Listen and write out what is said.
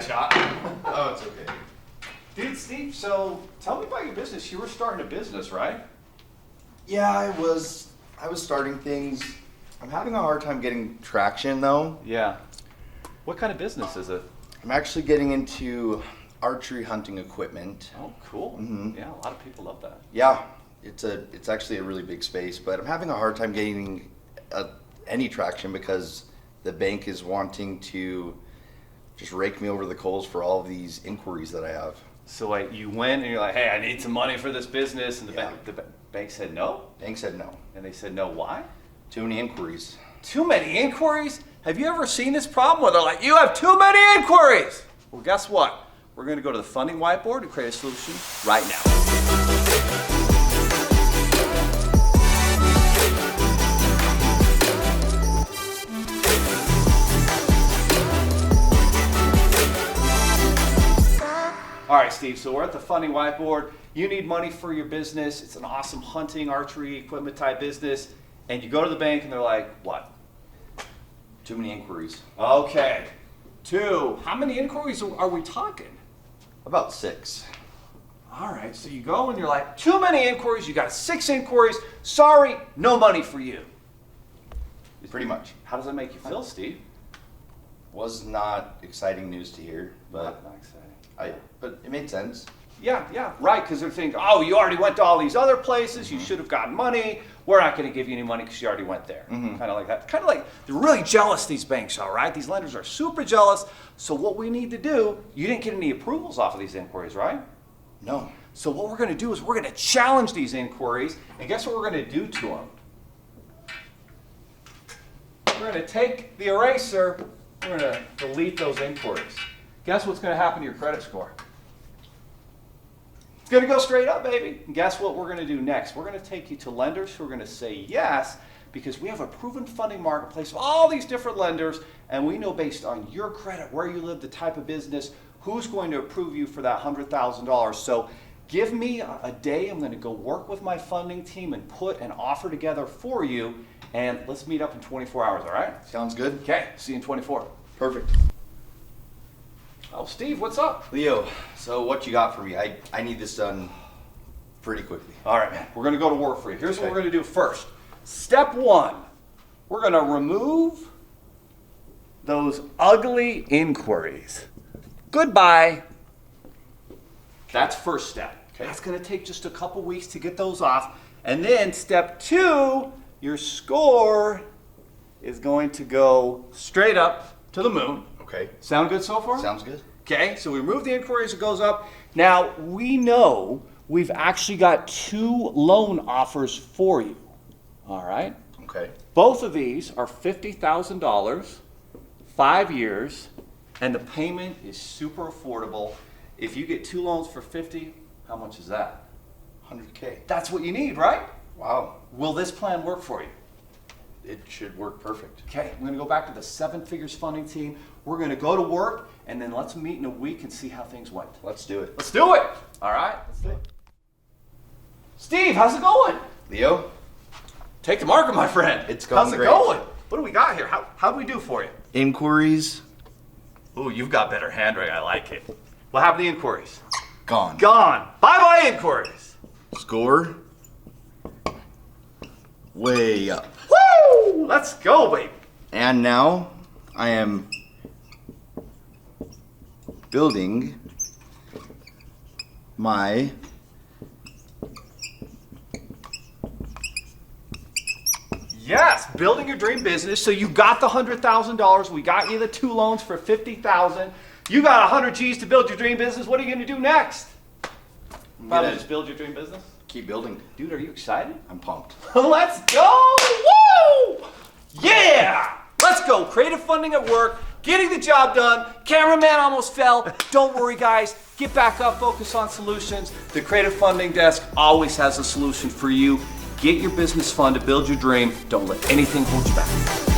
bad shot. Oh, it's okay. Dude, Steve, so tell me about your business. You were starting a business, right? Yeah, I was starting things. I'm having a hard time getting traction though. Yeah. What kind of business is it? I'm actually getting into archery hunting equipment. Oh, cool. Mhm. Yeah, a lot of people love that. Yeah, it's actually a really big space, but I'm having a hard time getting any traction because the bank is wanting to just rake me over the coals for all of these inquiries that I have. So like you went and you're like, hey, I need some money for this business, and the Yeah. bank said no? Bank said no. And they said no, why? Too many inquiries. Too many inquiries? Have you ever seen this problem where they're like, you have too many inquiries? Well, guess what? We're going to go to the funding whiteboard and create a solution right now. All right, Steve, so we're at the funding whiteboard. You need money for your business. It's an awesome hunting, archery, equipment type business. And you go to the bank and they're like, what? Too many inquiries. Okay. 2. How many inquiries are we talking? About 6. All right, so you go and you're like, too many inquiries. You got 6 inquiries. Sorry, no money for you. Pretty much. How does that make you feel, Steve? Was not exciting news to hear, but Not exciting. but it made sense. Yeah, right, because they're thinking, oh, you already went to all these other places, you should have gotten money, we're not going to give you any money because you already went there. Kind of like that. Kind of like, they're really jealous, these banks are, right? These lenders are super jealous, so what we need to do, you didn't get any approvals off of these inquiries, right? No. So what we're going to do is we're going to challenge these inquiries, and guess what we're going to do to them? We're going to take the eraser, we're going to delete those inquiries. Guess what's going to happen to your credit score? It's going to go straight up, baby. And guess what we're going to do next? We're going to take you to lenders who are going to say yes, because we have a proven funding marketplace of all these different lenders, and we know based on your credit, where you live, the type of business, who's going to approve you for that $100,000. So give me a day. I'm going to go work with my funding team and put an offer together for you, and let's meet up in 24 hours, all right? Sounds good. Okay, see you in 24. Perfect. Oh, Steve, what's up? Leo, so what you got for me? I need this done pretty quickly. All right, man. We're going to go to work for you. Here's what Okay. we're going to do first. Step 1, we're going to remove those ugly inquiries. Goodbye. That's first step. Okay. That's going to take just a couple weeks to get those off. And then step 2, your score is going to go straight up to the moon. Okay. Sound good so far? Sounds good. Okay, so we remove the inquiries, it goes up. Now, we know we've actually got 2 loan offers for you. All right? Okay. Both of these are $50,000, 5 years, and the payment is super affordable. If you get 2 loans for 50, how much is that? 100K. That's what you need, right? Wow. Will this plan work for you? It should work perfect. Okay, we're going to go back to the 7 Figures funding team. We're going to go to work, and then let's meet in a week and see how things went. Let's do it. Let's do it. All right, let's do it. Steve, how's it going? Leo, Take the marker, my friend. It's going How's it great. going? What do we got here? How do we do for you? inquiries Ooh, you've got better handwriting. I like it. What happened to the inquiries? gone. Gone. Bye-bye inquiries. Score way up. Woo! Let's go, baby. And now I am building my Yes, building your dream business. So you got the $100,000. We got you the 2 loans for $50,000. You got 100 G's to build your dream business. What are you going to do next? Probably gonna- just build your dream business. keep building. Dude, are you excited? I'm pumped. Let's go! Woo! Yeah! Let's go. Creative funding at work, getting the job done. Cameraman almost fell. Don't worry, guys. Get back up, focus on solutions. The Creative Funding Desk always has a solution for you. Get your business funded, build your dream. Don't let anything hold you back.